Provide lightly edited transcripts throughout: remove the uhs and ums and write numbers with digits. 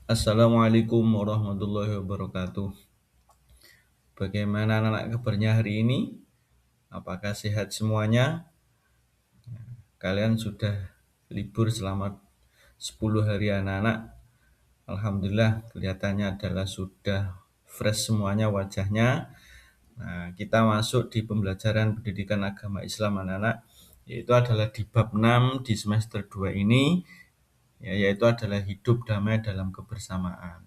Assalamualaikum warahmatullahi wabarakatuh. Bagaimana anak-anak kabarnya hari ini? Apakah sehat semuanya? Kalian sudah libur selama 10 hari anak-anak. Alhamdulillah kelihatannya adalah sudah fresh semuanya wajahnya. Nah, kita masuk di pembelajaran pendidikan agama Islam anak-anak, yaitu adalah di bab 6 di semester 2 ini, yaitu adalah hidup damai dalam kebersamaan.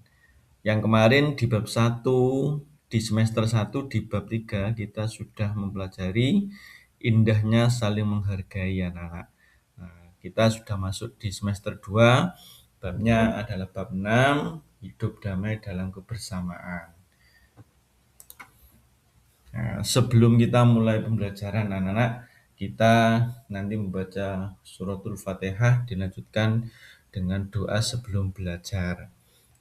Yang kemarin di bab 1, di semester 1, di bab 3, kita sudah mempelajari indahnya saling menghargai anak-anak. Nah, kita sudah masuk di semester 2, babnya adalah bab 6, hidup damai dalam kebersamaan. Nah, sebelum kita mulai pembelajaran anak-anak, kita nanti membaca suratul Fatihah, dilanjutkan dengan doa sebelum belajar.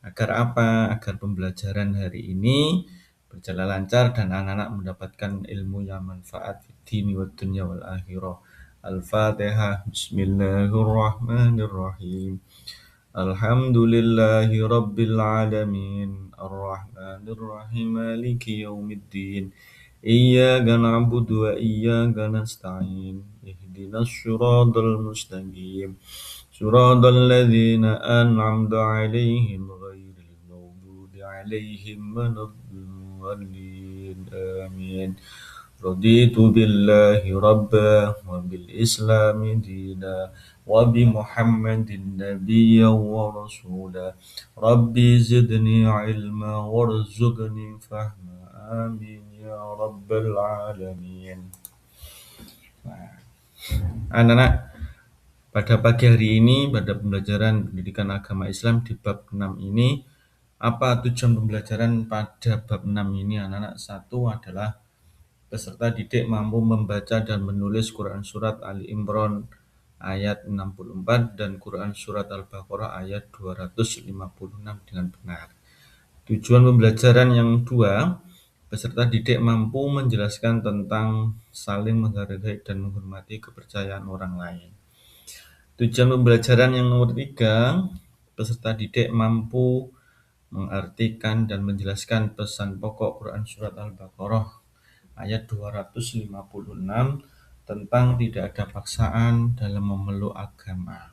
Agar apa? Agar pembelajaran hari ini berjalan lancar dan anak-anak mendapatkan ilmu yang manfaat di dini wa dunya wal akhirah. Al-Fatihah. Bismillahirrahmanirrahim. Alhamdulillahi rabbil alamin. Ar-Rahmanir-Rahim. Maliki yaumiddin. Iyyaka na'budu wa iyyaka nasta'in. Ihdinas siratal mustaqim. Siratal ladzina an'amta 'alaihim ghairil maghdubi 'alaihim waladdallin. Amin. Raditu billahi rabba wa bil islami dina wa bi Muhammadin nabiyya wa rasula. Rabbi zidni ilma warzuqni fahma. Amin ya rabbal alamin. Anak-anak, pada pagi hari ini, pada pembelajaran pendidikan agama Islam di bab 6 ini, apa tujuan pembelajaran pada bab 6 ini anak-anak? Satu adalah peserta didik mampu membaca dan menulis Quran Surat Ali Imran ayat 64 dan Quran Surat Al-Baqarah ayat 256 dengan benar. Tujuan pembelajaran yang kedua, peserta didik mampu menjelaskan tentang saling menghargai dan menghormati kepercayaan orang lain. Tujuan pembelajaran yang nomor 3, peserta didik mampu mengartikan dan menjelaskan pesan pokok Quran Surat Al-Baqarah ayat 256 tentang tidak ada paksaan dalam memeluk agama.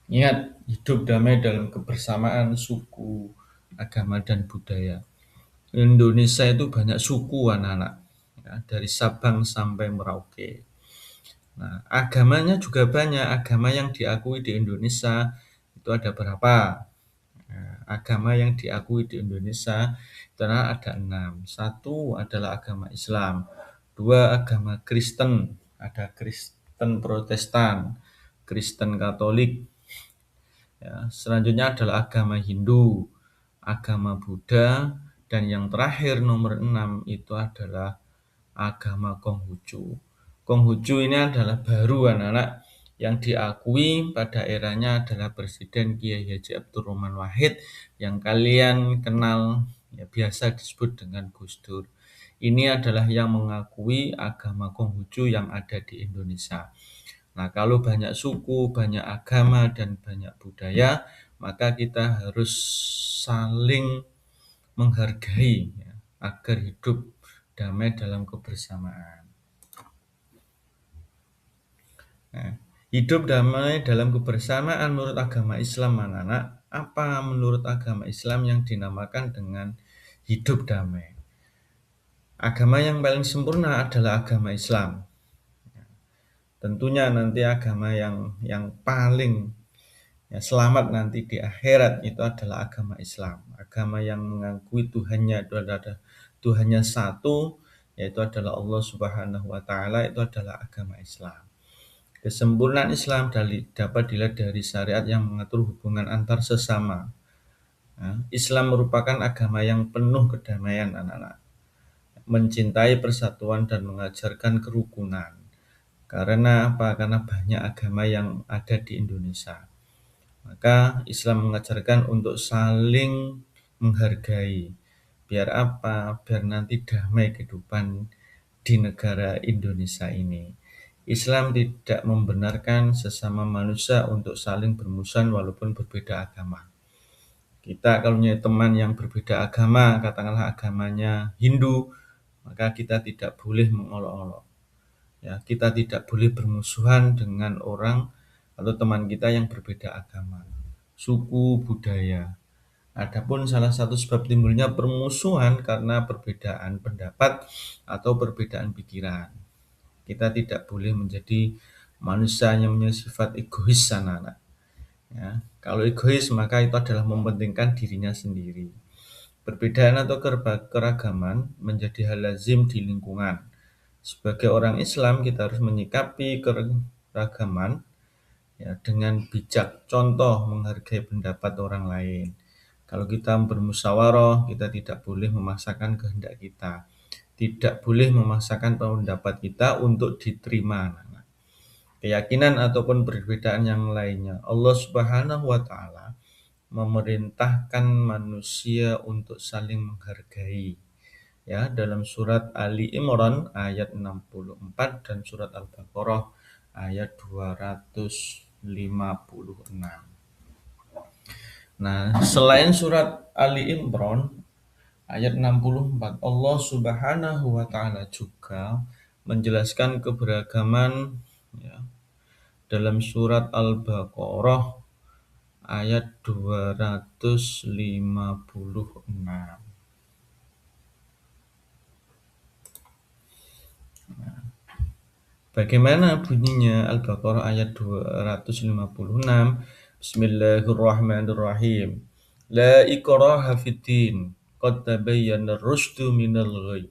Ingat, hidup damai dalam kebersamaan suku, agama, dan budaya. Indonesia itu banyak suku anak-anak, ya, dari Sabang sampai Merauke. Nah, agamanya juga banyak. Agama yang diakui di Indonesia itu ada berapa? Nah, agama yang diakui di Indonesia itu ada 6. Satu adalah agama Islam. 2 agama Kristen. Ada Kristen Protestan, Kristen Katolik. Ya, selanjutnya adalah agama Hindu, agama Buddha, dan yang terakhir nomor 6 itu adalah agama Konghucu. Konghucu ini adalah baru anak-anak, yang diakui pada eranya adalah Presiden Kiai Haji Abdurrahman Wahid yang kalian kenal, ya, biasa disebut dengan Gus Dur. Ini adalah yang mengakui agama Konghucu yang ada di Indonesia. Nah, kalau banyak suku, banyak agama, dan banyak budaya, maka kita harus saling menghargai, ya, agar hidup damai dalam kebersamaan. Nah, hidup damai dalam kebersamaan menurut agama Islam anak-anak, apa menurut agama Islam yang dinamakan dengan hidup damai? Agama yang paling sempurna adalah agama Islam. Tentunya nanti agama yang paling, ya, selamat nanti di akhirat itu adalah agama Islam. Agama yang mengakui Tuhannya itu adalah Tuhannya satu, yaitu adalah Allah Subhanahu wa taala, itu adalah agama Islam. Kesempurnaan Islam dapat dilihat dari syariat yang mengatur hubungan antar sesama. Nah, Islam merupakan agama yang penuh kedamaian anak-anak, mencintai persatuan dan mengajarkan kerukunan. Karena apa? Karena banyak agama yang ada di Indonesia. Maka Islam mengajarkan untuk saling menghargai. Biar apa? Biar nanti damai kehidupan di negara Indonesia ini. Islam tidak membenarkan sesama manusia untuk saling bermusuhan walaupun berbeda agama. Kita kalau punya teman yang berbeda agama, katakanlah agamanya Hindu, maka kita tidak boleh mengolok-olok. Ya, kita tidak boleh bermusuhan dengan orang atau teman kita yang berbeda agama, suku, budaya. Adapun salah satu sebab timbulnya permusuhan karena perbedaan pendapat atau perbedaan pikiran. Kita tidak boleh menjadi manusia yang punya sifat egois anak-anak. Ya, kalau egois maka itu adalah mementingkan dirinya sendiri. Perbedaan atau keragaman menjadi hal lazim di lingkungan. Sebagai orang Islam kita harus menyikapi keragaman ya, dengan bijak. Contoh menghargai pendapat orang lain. Kalau kita bermusyawarah, kita tidak boleh memaksakan kehendak kita. Tidak boleh memaksakan pendapat kita untuk diterima. Keyakinan ataupun perbedaan yang lainnya. Allah Subhanahu wa taala memerintahkan manusia untuk saling menghargai. Ya, dalam surat Ali Imran ayat 64 dan surat Al-Baqarah ayat 256. Nah, selain surat Ali Imran ayat 64, Allah Subhanahu wa taala juga menjelaskan keberagaman ya, dalam surat Al-Baqarah ayat 256. Bagaimana bunyinya Al-Baqarah ayat 256? Bismillahirrahmanirrahim. La ikraha fiddin. Qad tabayyana ar-rusydu minal ghayy.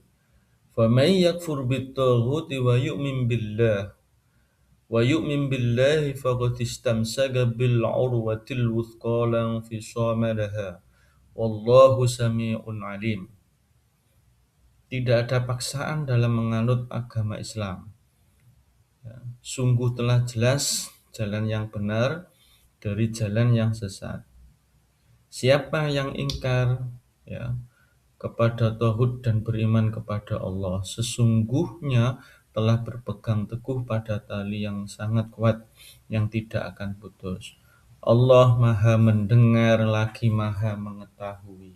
Faman yakfur bit-taghuti wa yu'min billahi faqad istamsaka bil 'urwatil wuthqa la infisama laha. Wallahu samii'un 'alim. Tidak ada paksaan dalam menganut agama Islam. Sungguh telah jelas jalan yang benar dari jalan yang sesat. Siapa yang ingkar ya kepada tauhid dan beriman kepada Allah, sesungguhnya telah berpegang teguh pada tali yang sangat kuat yang tidak akan putus. Allah Maha mendengar lagi Maha mengetahui.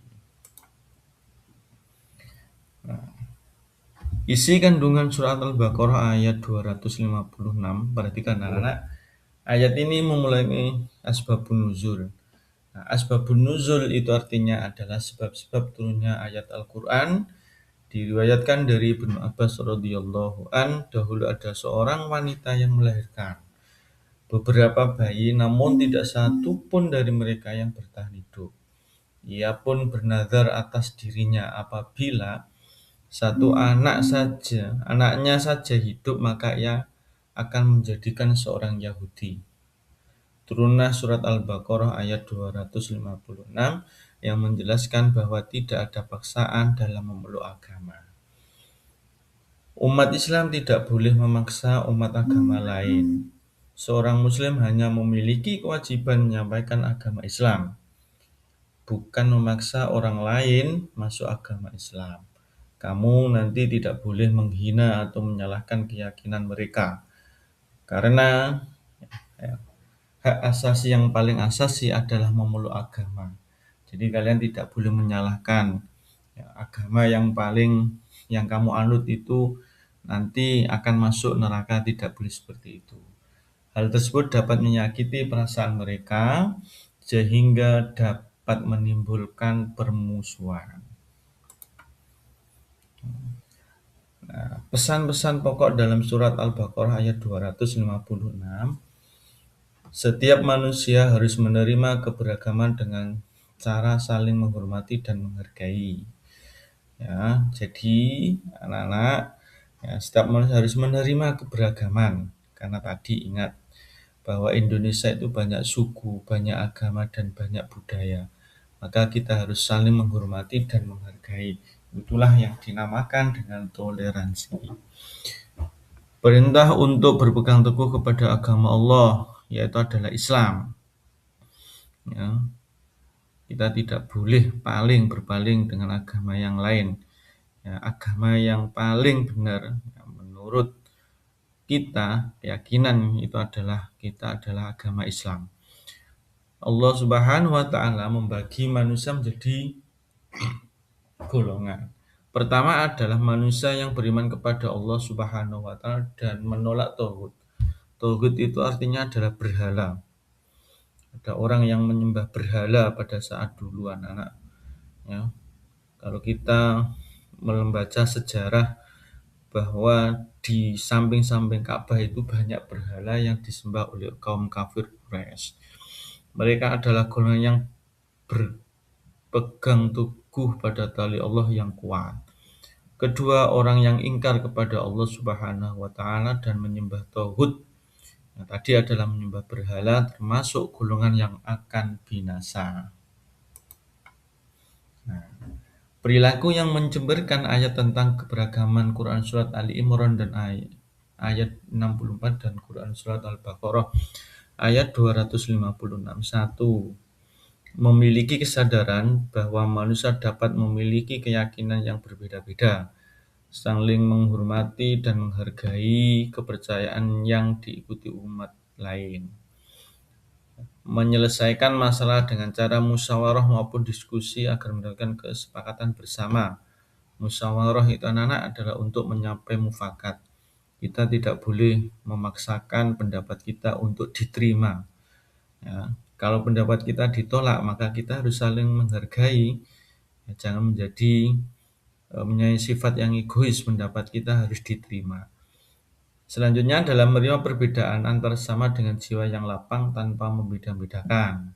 Isi kandungan surat Al-Baqarah ayat 256. Perhatikan anak-anak. Ayat ini memulai asbabun nuzul. Nah, asbabun nuzul itu artinya adalah sebab-sebab turunnya ayat Al-Quran. Diriwayatkan dari Ibnu Abbas radhiyallahu an, dahulu ada seorang wanita yang melahirkan beberapa bayi, namun tidak satu pun dari mereka yang bertahan hidup. Ia pun bernazar atas dirinya apabila satu anaknya saja hidup, maka ia akan menjadikan seorang Yahudi. Turunlah surat Al-Baqarah ayat 256 yang menjelaskan bahwa tidak ada paksaan dalam memeluk agama. Umat Islam tidak boleh memaksa umat agama lain. Seorang muslim hanya memiliki kewajiban menyampaikan agama Islam, bukan memaksa orang lain masuk agama Islam. Kamu nanti tidak boleh menghina atau menyalahkan keyakinan mereka. Karena ya, hak asasi yang paling asasi adalah memeluk agama. Jadi kalian tidak boleh menyalahkan ya, agama yang paling yang kamu anut itu nanti akan masuk neraka, tidak boleh seperti itu. Hal tersebut dapat menyakiti perasaan mereka sehingga dapat menimbulkan permusuhan. Nah, pesan-pesan pokok dalam surat Al-Baqarah ayat 256. Setiap manusia harus menerima keberagaman dengan cara saling menghormati dan menghargai. Ya, jadi anak-anak, ya, setiap manusia harus menerima keberagaman. Karena tadi ingat bahwa Indonesia itu banyak suku, banyak agama, dan banyak budaya. Maka kita harus saling menghormati dan menghargai. Itulah yang dinamakan dengan toleransi. Perintah untuk berpegang teguh kepada agama Allah, yaitu adalah Islam. Ya, kita tidak boleh berpaling dengan agama yang lain. Ya, agama yang paling benar ya, menurut kita, keyakinan itu adalah kita adalah agama Islam. Allah Subhanahu wa taala membagi manusia menjadi golongan. Pertama adalah manusia yang beriman kepada Allah Subhanahu wa taala dan menolak tauhid. Tauhid itu artinya adalah berhala. Ada orang yang menyembah berhala pada saat dulu anak-anak. Ya, kalau kita membaca sejarah bahwa di samping-samping Ka'bah itu banyak berhala yang disembah oleh kaum kafir Quraisy. Mereka adalah golongan yang berpegang teguh pada tali Allah yang kuat. Kedua, orang yang ingkar kepada Allah Subhanahu wa taala dan menyembah tauhid. Yang tadi adalah menyembah berhala, termasuk golongan yang akan binasa. Nah, perilaku yang mencemberkan ayat tentang keberagaman Quran Surat Ali Imran dan ayat 64 dan Quran Surat Al-Baqarah ayat 256. 1. Memiliki kesadaran bahwa manusia dapat memiliki keyakinan yang berbeda-beda, saling menghormati dan menghargai kepercayaan yang diikuti umat lain. Menyelesaikan masalah dengan cara musyawarah maupun diskusi agar mendapatkan kesepakatan bersama. Musyawarah itu anak-anak adalah untuk mencapai mufakat. Kita tidak boleh memaksakan pendapat kita untuk diterima. Ya, kalau pendapat kita ditolak, maka kita harus saling menghargai. Ya, jangan menjadi mempunyai sifat yang egois, pendapat kita harus diterima. Selanjutnya adalah menerima perbedaan antar sesama dengan jiwa yang lapang tanpa membeda-bedakan.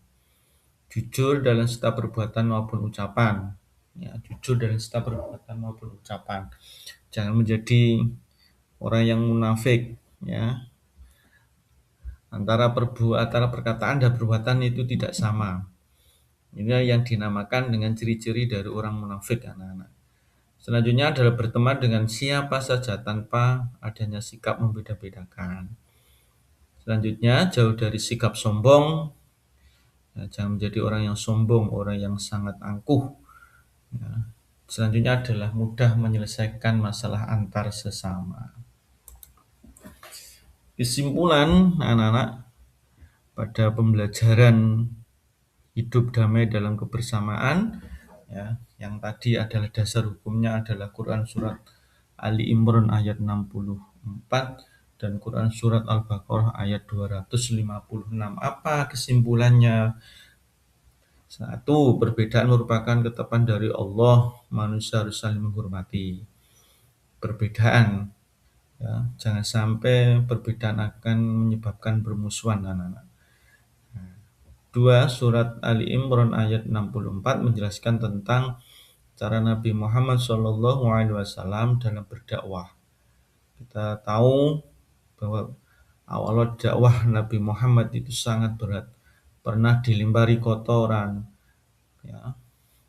Jujur dalam setiap perbuatan maupun ucapan. Ya, jujur dalam setiap perbuatan maupun ucapan. Jangan menjadi orang yang munafik, ya. Antara perkataan dan perbuatan itu tidak sama. Ini yang dinamakan dengan ciri-ciri dari orang munafik, anak-anak. Selanjutnya adalah berteman dengan siapa saja tanpa adanya sikap membeda-bedakan. Selanjutnya jauh dari sikap sombong. Ya, jangan menjadi orang yang sombong, orang yang sangat angkuh. Ya. Selanjutnya adalah mudah menyelesaikan masalah antar sesama. Kesimpulan anak-anak, pada pembelajaran hidup damai dalam kebersamaan, ya, yang tadi adalah dasar hukumnya adalah Quran Surat Ali Imran ayat 64 dan Quran Surat Al-Baqarah ayat 256. Apa kesimpulannya? Satu, perbedaan merupakan ketetapan dari Allah, manusia harus saling menghormati. Perbedaan, ya, jangan sampai perbedaan akan menyebabkan permusuhan anak-anak. Dua, surat Ali Imran ayat 64 menjelaskan tentang cara Nabi Muhammad SAW dalam berdakwah. Kita tahu bahwa awal dakwah Nabi Muhammad itu sangat berat. Pernah dilempari kotoran, ya,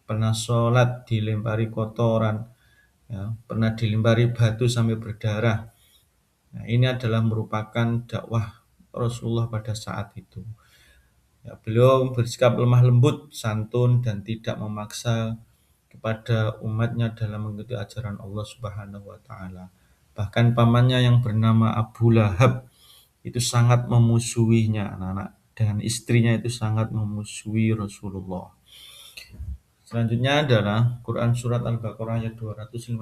pernah sholat dilempari kotoran, ya, pernah dilempari batu sampai berdarah. Nah, ini adalah merupakan dakwah Rasulullah pada saat itu. Ya, beliau bersikap lemah lembut, santun, dan tidak memaksa kepada umatnya dalam mengikuti ajaran Allah Subhanahu wa taala. Bahkan pamannya yang bernama Abu Lahab itu sangat memusuhinya, anak-anak, dengan istrinya itu sangat memusuhi Rasulullah. Selanjutnya adalah Quran Surat Al-Baqarah ayat 256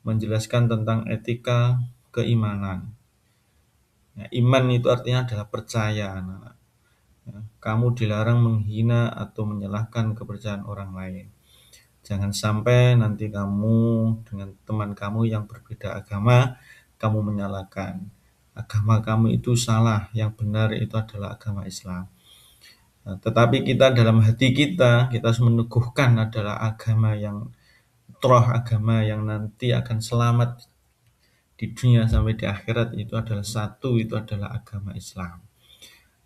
menjelaskan tentang etika keimanan. Ya, iman itu artinya adalah percaya, anak-anak. Ya, kamu dilarang menghina atau menyalahkan kepercayaan orang lain. Jangan sampai nanti kamu dengan teman kamu yang berbeda agama, kamu menyalahkan. Agama kamu itu salah, yang benar itu adalah agama Islam. Nah, tetapi kita dalam hati kita harus meneguhkan adalah agama yang agama yang nanti akan selamat di dunia sampai di akhirat, itu adalah satu, itu adalah agama Islam.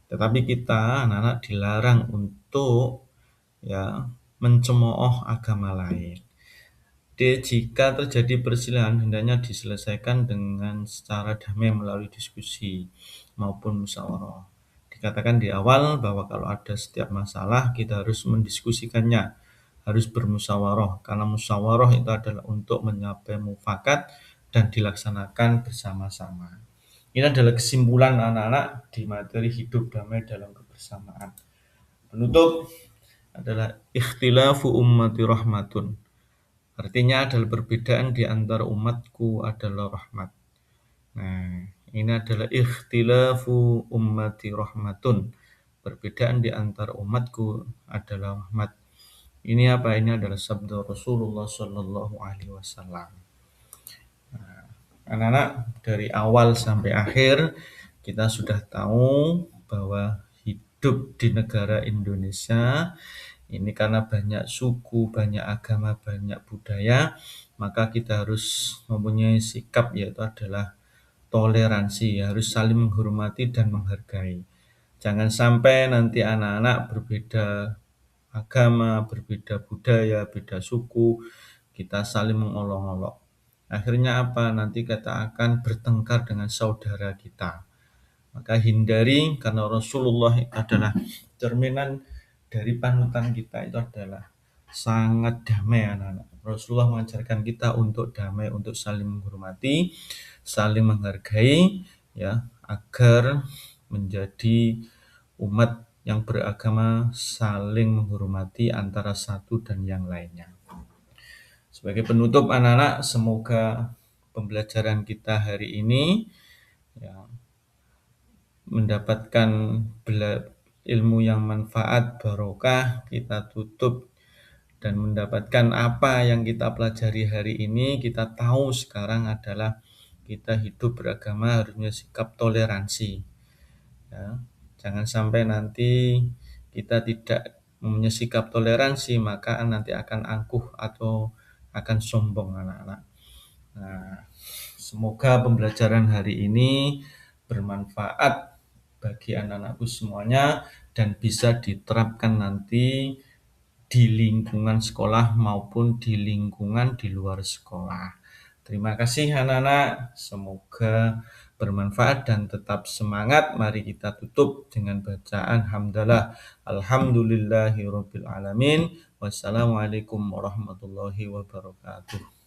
Tetapi kita anak-anak dilarang untuk ya mencemooh agama lain. Jika terjadi perselisihan, hendaknya diselesaikan dengan secara damai melalui diskusi maupun musyawarah. Dikatakan di awal bahwa kalau ada setiap masalah kita harus mendiskusikannya, harus bermusyawarah, karena musyawarah itu adalah untuk mencapai mufakat dan dilaksanakan bersama-sama. Ini adalah kesimpulan anak-anak di materi hidup damai dalam kebersamaan. Penutup adalah ikhtilafu ummati rahmatun. Artinya adalah perbedaan di antara umatku adalah rahmat. Nah, ini adalah ikhtilafu ummati rahmatun. Perbedaan di antara umatku adalah rahmat. Ini apa? Ini adalah sabda Rasulullah Shallallahu Alaihi Wasallam. Anak-anak, dari awal sampai akhir kita sudah tahu bahwa hidup di negara Indonesia ini karena banyak suku, banyak agama, banyak budaya, maka kita harus mempunyai sikap yaitu adalah toleransi, harus saling menghormati dan menghargai. Jangan sampai nanti anak-anak berbeda agama, berbeda budaya, beda suku, kita saling mengolok-olok. Akhirnya apa? Nanti kita akan bertengkar dengan saudara kita. Maka hindari, karena Rasulullah adalah cerminan dari panutan kita itu adalah sangat damai anak-anak. Rasulullah mengajarkan kita untuk damai, untuk saling menghormati, saling menghargai, ya, agar menjadi umat yang beragama saling menghormati antara satu dan yang lainnya. Sebagai penutup anak-anak, semoga pembelajaran kita hari ini ya, mendapatkan ilmu yang manfaat, barokah, kita tutup dan mendapatkan apa yang kita pelajari hari ini. Kita tahu sekarang adalah kita hidup beragama harusnya sikap toleransi. Ya. Jangan sampai nanti kita tidak mempunyai sikap toleransi, maka nanti akan angkuh atau akan sombong anak-anak. Nah, semoga pembelajaran hari ini bermanfaat bagi anak-anakku semuanya dan bisa diterapkan nanti di lingkungan sekolah maupun di lingkungan di luar sekolah. Terima kasih anak-anak, semoga bermanfaat dan tetap semangat. Mari kita tutup dengan bacaan hamdalah. Alhamdulillahirabbil alamin. Wassalamualaikum warahmatullahi wabarakatuh.